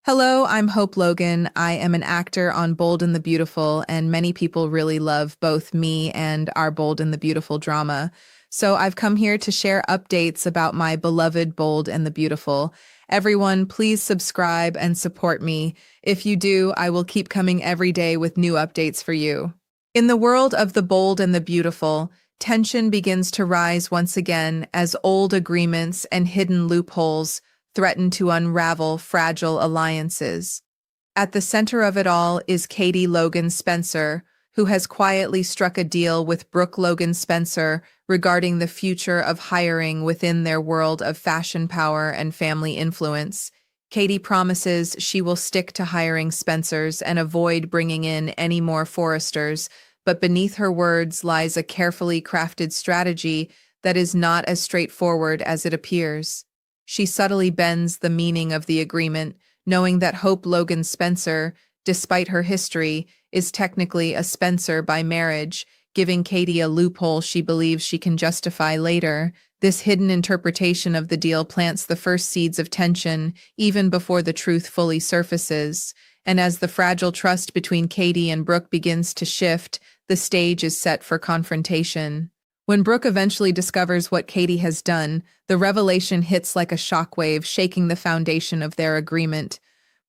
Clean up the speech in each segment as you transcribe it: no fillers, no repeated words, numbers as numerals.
Hello, I'm Hope Logan. I am an actor on Bold and the Beautiful, and many people really love both me and our Bold and the Beautiful drama. So I've come here to share updates about my beloved Bold and the Beautiful. Everyone, please subscribe and support me. If you do, I will keep coming every day with new updates for you. In the world of the Bold and the Beautiful, tension begins to rise once again as old agreements and hidden loopholes threaten to unravel fragile alliances. At the center of it all is Katie Logan Spencer, who has quietly struck a deal with Brooke Logan Spencer regarding the future of hiring within their world of fashion power and family influence. Katie promises she will stick to hiring Spencers and avoid bringing in any more Forresters, but beneath her words lies a carefully crafted strategy that is not as straightforward as it appears. She subtly bends the meaning of the agreement, knowing that Hope Logan Spencer, despite her history, is technically a Spencer by marriage, giving Katie a loophole she believes she can justify later. This hidden interpretation of the deal plants the first seeds of tension, even before the truth fully surfaces. And as the fragile trust between Katie and Brooke begins to shift, the stage is set for confrontation. When Brooke eventually discovers what Katie has done, the revelation hits like a shockwave, shaking the foundation of their agreement.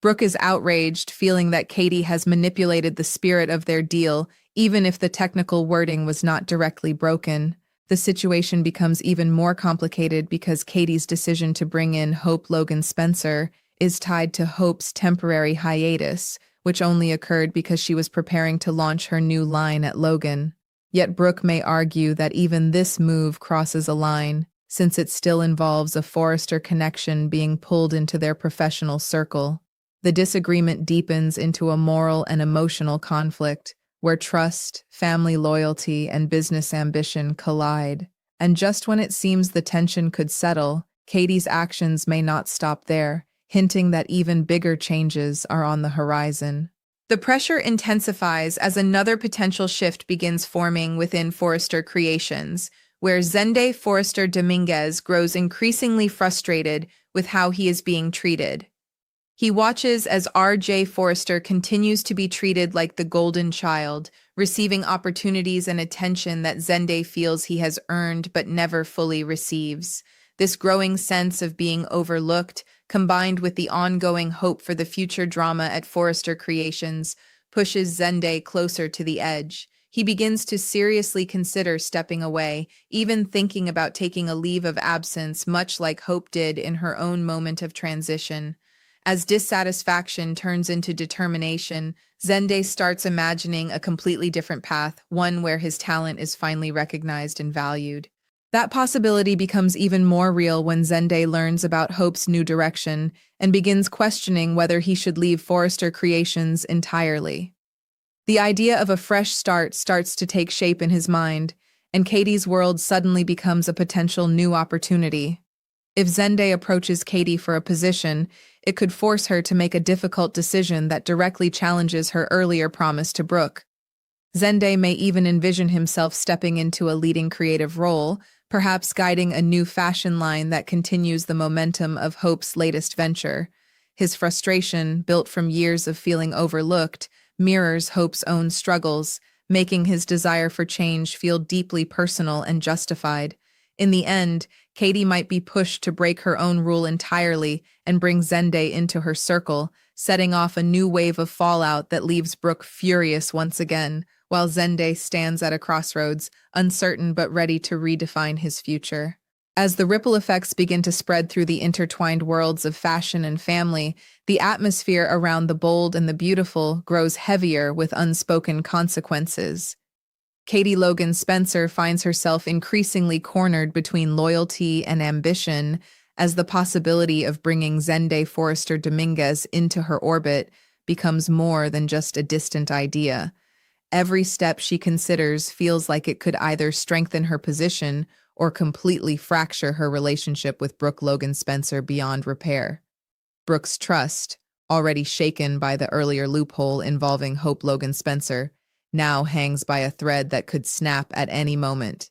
Brooke is outraged, feeling that Katie has manipulated the spirit of their deal, even if the technical wording was not directly broken. The situation becomes even more complicated because Katie's decision to bring in Hope Logan Spencer is tied to Hope's temporary hiatus, which only occurred because she was preparing to launch her new line at Logan. Yet Brooke may argue that even this move crosses a line, since it still involves a Forrester connection being pulled into their professional circle. The disagreement deepens into a moral and emotional conflict, where trust, family loyalty, and business ambition collide. And just when it seems the tension could settle, Katie's actions may not stop there, hinting that even bigger changes are on the horizon. The pressure intensifies as another potential shift begins forming within Forrester Creations, where Zende Forrester Dominguez grows increasingly frustrated with how he is being treated. He watches as R.J. Forrester continues to be treated like the golden child, receiving opportunities and attention that Zende feels he has earned but never fully receives. This growing sense of being overlooked, combined with the ongoing hope for the future drama at Forrester Creations, pushes Zende closer to the edge. He begins to seriously consider stepping away, even thinking about taking a leave of absence, much like Hope did in her own moment of transition. As dissatisfaction turns into determination, Zende starts imagining a completely different path, one where his talent is finally recognized and valued. That possibility becomes even more real when Zende learns about Hope's new direction and begins questioning whether he should leave Forrester Creations entirely. The idea of a fresh start starts to take shape in his mind, and Katie's world suddenly becomes a potential new opportunity. If Zende approaches Katie for a position, it could force her to make a difficult decision that directly challenges her earlier promise to Brooke. Zende may even envision himself stepping into a leading creative role, perhaps guiding a new fashion line that continues the momentum of Hope's latest venture. His frustration, built from years of feeling overlooked, mirrors Hope's own struggles, making his desire for change feel deeply personal and justified. In the end, Katie might be pushed to break her own rule entirely and bring Zende into her circle, setting off a new wave of fallout that leaves Brooke furious once again, while Zende stands at a crossroads, uncertain but ready to redefine his future. As the ripple effects begin to spread through the intertwined worlds of fashion and family, the atmosphere around the bold and the beautiful grows heavier with unspoken consequences. Katie Logan Spencer finds herself increasingly cornered between loyalty and ambition, as the possibility of bringing Zende Forrester Dominguez into her orbit becomes more than just a distant idea. Every step she considers feels like it could either strengthen her position or completely fracture her relationship with Brooke Logan Spencer beyond repair. Brooke's trust, already shaken by the earlier loophole involving Hope Logan Spencer, now hangs by a thread that could snap at any moment.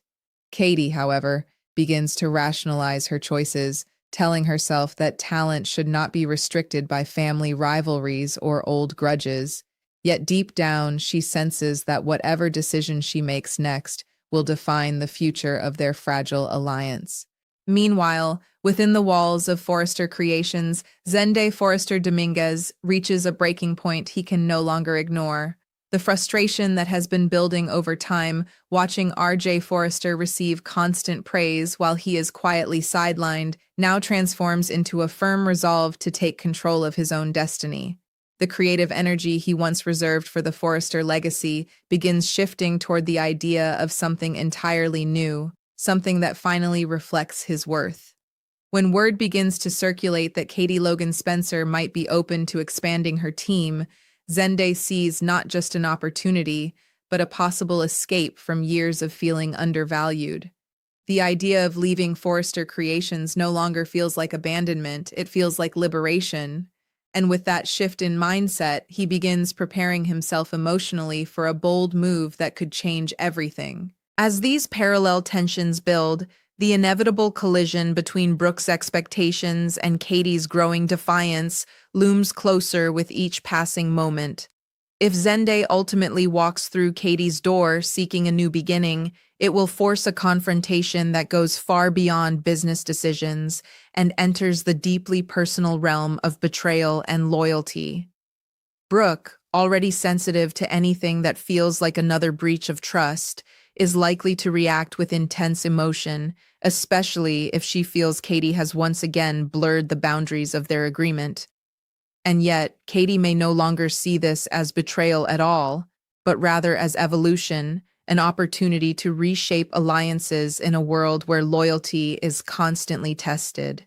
Katie, however, begins to rationalize her choices, telling herself that talent should not be restricted by family rivalries or old grudges. Yet deep down, she senses that whatever decision she makes next will define the future of their fragile alliance. Meanwhile, within the walls of Forrester Creations, Zende Forrester Dominguez reaches a breaking point he can no longer ignore. The frustration that has been building over time, watching RJ Forrester receive constant praise while he is quietly sidelined, now transforms into a firm resolve to take control of his own destiny. The creative energy he once reserved for the Forrester legacy begins shifting toward the idea of something entirely new, something that finally reflects his worth. When word begins to circulate that Katie Logan Spencer might be open to expanding her team, Zende sees not just an opportunity, but a possible escape from years of feeling undervalued. The idea of leaving Forrester Creations no longer feels like abandonment, it feels like liberation. And with that shift in mindset, he begins preparing himself emotionally for a bold move that could change everything. As these parallel tensions build, the inevitable collision between Brooke's expectations and Katie's growing defiance looms closer with each passing moment. If Zende ultimately walks through Katie's door seeking a new beginning, it will force a confrontation that goes far beyond business decisions and enters the deeply personal realm of betrayal and loyalty. Brooke, already sensitive to anything that feels like another breach of trust, is likely to react with intense emotion, especially if she feels Katie has once again blurred the boundaries of their agreement. And yet, Katie may no longer see this as betrayal at all, but rather as evolution, an opportunity to reshape alliances in a world where loyalty is constantly tested.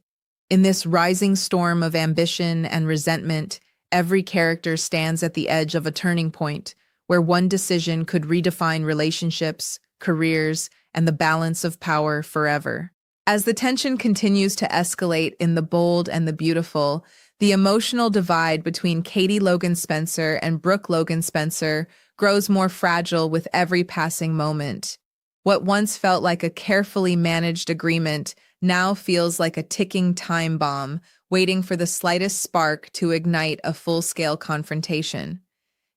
In this rising storm of ambition and resentment, every character stands at the edge of a turning point, where one decision could redefine relationships, careers, and the balance of power forever. As the tension continues to escalate in The Bold and the Beautiful, the emotional divide between Katie Logan Spencer and Brooke Logan Spencer grows more fragile with every passing moment. What once felt like a carefully managed agreement now feels like a ticking time bomb, waiting for the slightest spark to ignite a full-scale confrontation.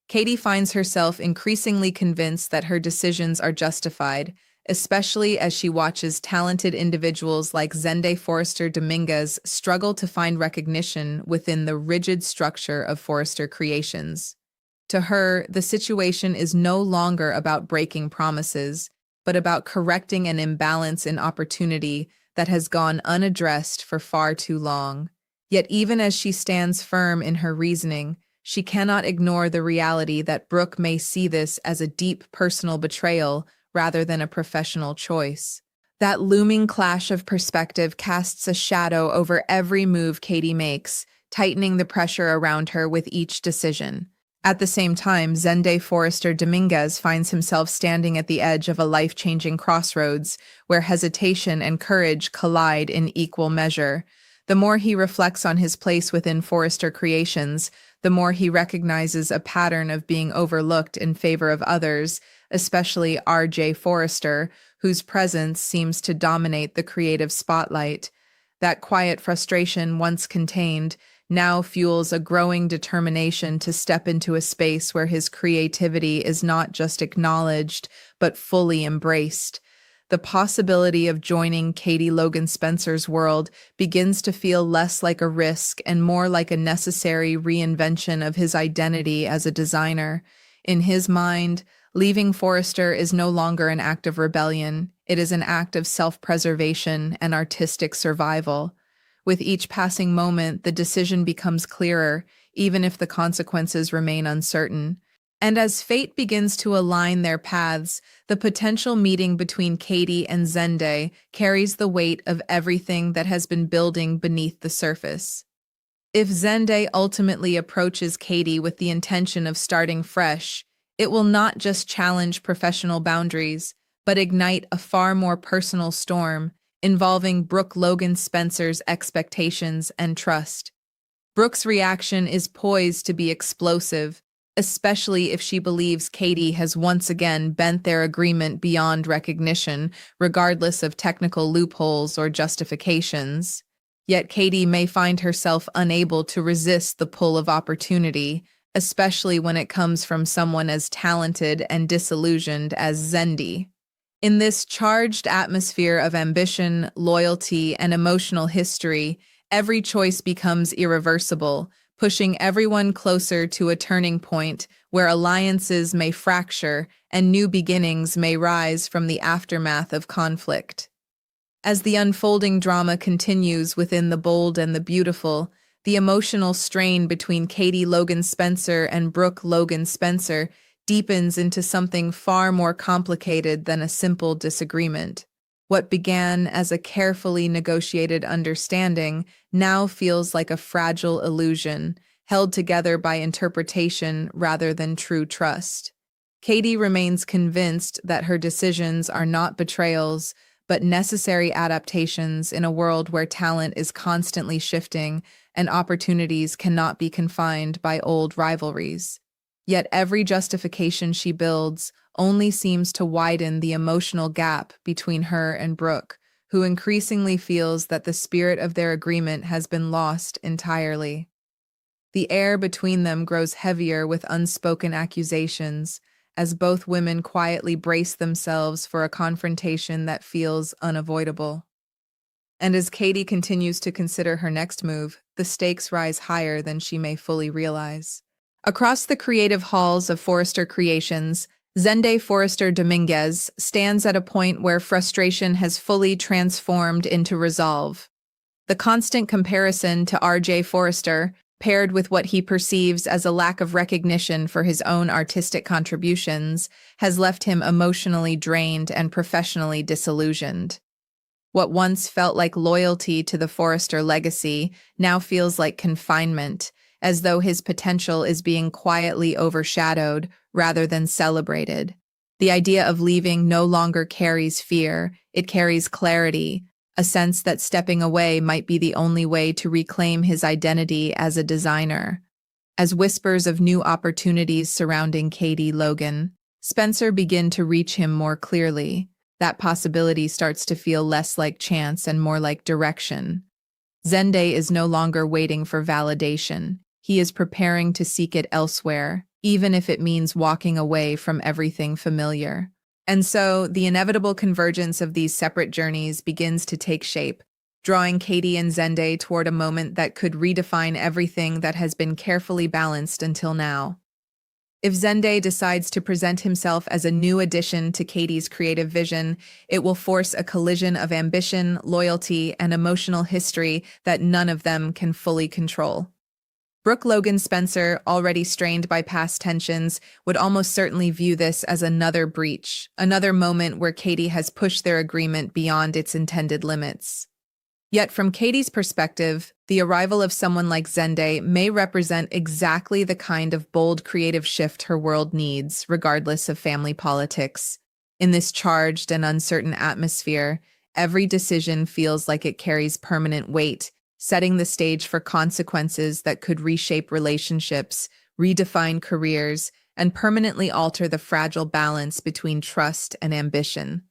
Katie finds herself increasingly convinced that her decisions are justified, especially as she watches talented individuals like Zende Forrester Dominguez struggle to find recognition within the rigid structure of Forrester Creations. To her, the situation is no longer about breaking promises, but about correcting an imbalance in opportunity that has gone unaddressed for far too long. Yet even as she stands firm in her reasoning, she cannot ignore the reality that Brooke may see this as a deep personal betrayal rather than a professional choice. That looming clash of perspective casts a shadow over every move Katie makes, tightening the pressure around her with each decision. At the same time, Zende Forrester Dominguez finds himself standing at the edge of a life-changing crossroads where hesitation and courage collide in equal measure. The more he reflects on his place within Forrester Creations, the more he recognizes a pattern of being overlooked in favor of others, especially RJ Forrester, whose presence seems to dominate the creative spotlight. That quiet frustration once contained now fuels a growing determination to step into a space where his creativity is not just acknowledged, but fully embraced. The possibility of joining Katie Logan Spencer's world begins to feel less like a risk and more like a necessary reinvention of his identity as a designer. In his mind, leaving Forrester is no longer an act of rebellion. It is an act of self-preservation and artistic survival. With each passing moment, the decision becomes clearer, even if the consequences remain uncertain. And as fate begins to align their paths, the potential meeting between Katie and Zende carries the weight of everything that has been building beneath the surface. If Zende ultimately approaches Katie with the intention of starting fresh, it will not just challenge professional boundaries, but ignite a far more personal storm involving Brooke Logan Spencer's expectations and trust. Brooke's reaction is poised to be explosive, especially if she believes Katie has once again bent their agreement beyond recognition, regardless of technical loopholes or justifications. Yet Katie may find herself unable to resist the pull of opportunity, especially when it comes from someone as talented and disillusioned as Zendi. In this charged atmosphere of ambition, loyalty, and emotional history, every choice becomes irreversible, pushing everyone closer to a turning point where alliances may fracture and new beginnings may rise from the aftermath of conflict. As the unfolding drama continues within The Bold and the Beautiful, the emotional strain between Katie Logan Spencer and Brooke Logan Spencer deepens into something far more complicated than a simple disagreement. What began as a carefully negotiated understanding now feels like a fragile illusion, held together by interpretation rather than true trust. Katie remains convinced that her decisions are not betrayals, but necessary adaptations in a world where talent is constantly shifting and opportunities cannot be confined by old rivalries. Yet every justification she builds only seems to widen the emotional gap between her and Brooke, who increasingly feels that the spirit of their agreement has been lost entirely. The air between them grows heavier with unspoken accusations, as both women quietly brace themselves for a confrontation that feels unavoidable. And as Katie continues to consider her next move, the stakes rise higher than she may fully realize. Across the creative halls of Forrester Creations, Zende Forrester Dominguez stands at a point where frustration has fully transformed into resolve. The constant comparison to R.J. Forrester, paired with what he perceives as a lack of recognition for his own artistic contributions, has left him emotionally drained and professionally disillusioned. What once felt like loyalty to the Forrester legacy now feels like confinement, as though his potential is being quietly overshadowed rather than celebrated. The idea of leaving no longer carries fear, it carries clarity, a sense that stepping away might be the only way to reclaim his identity as a designer. As whispers of new opportunities surrounding Katie Logan Spencer begin to reach him more clearly, that possibility starts to feel less like chance and more like direction. Zende is no longer waiting for validation. He is preparing to seek it elsewhere, even if it means walking away from everything familiar. And so, the inevitable convergence of these separate journeys begins to take shape, drawing Katie and Zende toward a moment that could redefine everything that has been carefully balanced until now. If Zende decides to present himself as a new addition to Katie's creative vision, it will force a collision of ambition, loyalty, and emotional history that none of them can fully control. Brooke Logan Spencer, already strained by past tensions, would almost certainly view this as another breach, another moment where Katie has pushed their agreement beyond its intended limits. Yet from Katie's perspective, the arrival of someone like Zende may represent exactly the kind of bold creative shift her world needs, regardless of family politics. In this charged and uncertain atmosphere, every decision feels like it carries permanent weight, setting the stage for consequences that could reshape relationships, redefine careers, and permanently alter the fragile balance between trust and ambition.